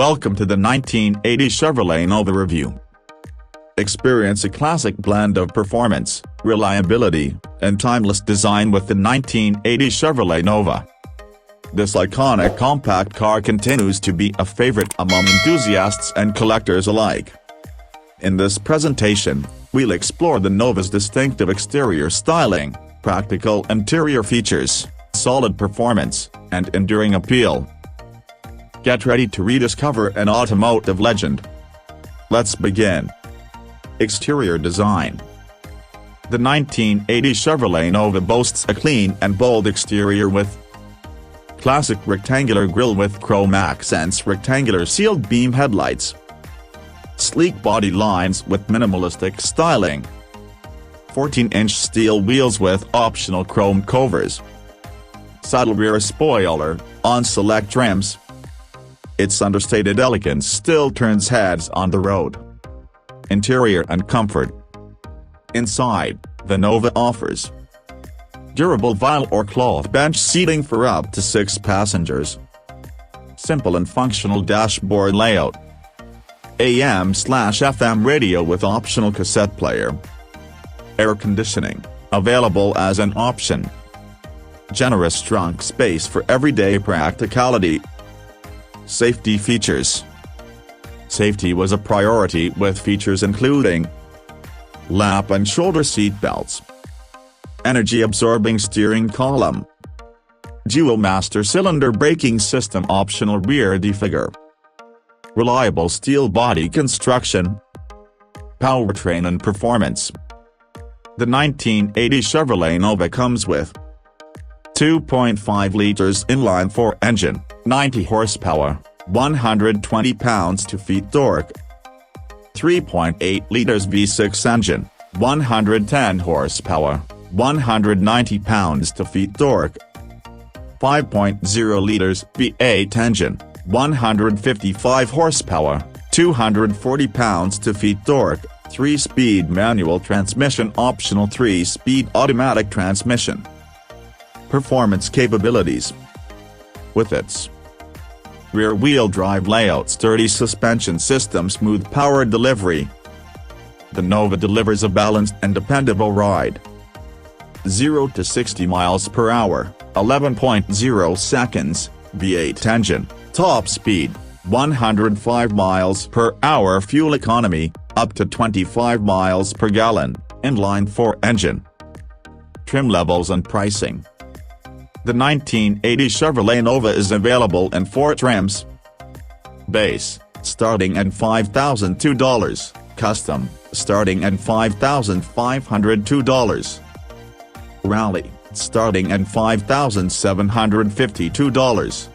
Welcome to the 1980 Chevrolet Nova review. Experience a classic blend of performance, reliability, and timeless design with the 1980 Chevrolet Nova. This iconic compact car continues to be a favorite among enthusiasts and collectors alike. In this presentation, we'll explore the Nova's distinctive exterior styling, practical interior features, solid performance, and enduring appeal. Get ready to rediscover an automotive legend. Let's begin. Exterior design. The 1980 Chevrolet Nova boasts a clean and bold exterior with classic rectangular grille with chrome accents, rectangular sealed beam headlights, sleek body lines with minimalistic styling, 14-inch steel wheels with optional chrome covers, saddle rear spoiler on select trims. Its understated elegance still turns heads on the road. Interior and comfort. Inside, the Nova offers durable vinyl or cloth bench seating for up to 6 passengers. Simple and functional dashboard layout. AM/FM radio with optional cassette player. Air conditioning, available as an option. Generous trunk space for everyday practicality. Safety features. Safety was a priority with features including lap and shoulder seat belts, energy-absorbing steering column, dual master cylinder braking system, optional rear defogger, reliable steel body construction, powertrain and performance. The 1980 Chevrolet Nova comes with 2.5 liters inline-4 engine, 90 horsepower, 120 pounds-feet torque. 3.8 liters V6 engine, 110 horsepower, 190 pounds-feet torque. 5.0 liters V8 engine, 155 horsepower, 240 pounds-feet torque, 3-speed manual transmission, optional 3-speed automatic transmission. Performance capabilities. With its rear-wheel drive layout, sturdy suspension system, smooth power delivery, the Nova delivers a balanced and dependable ride. 0 to 60 miles per hour, 11.0 seconds, V8 engine, top speed, 105 miles per hour, fuel economy, up to 25 miles per gallon, inline-4 engine. Trim levels and pricing. The 1980 Chevrolet Nova is available in 4 trims. Base, starting at $5,002, Custom, starting at $5,502. Rally, starting at $5,752.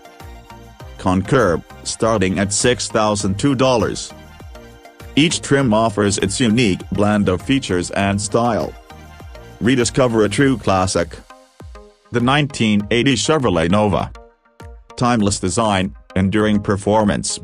Concurb, starting at $6,002. Each trim offers its unique blend of features and style. Rediscover a true classic. The 1980 Chevrolet Nova. Timeless design, enduring performance.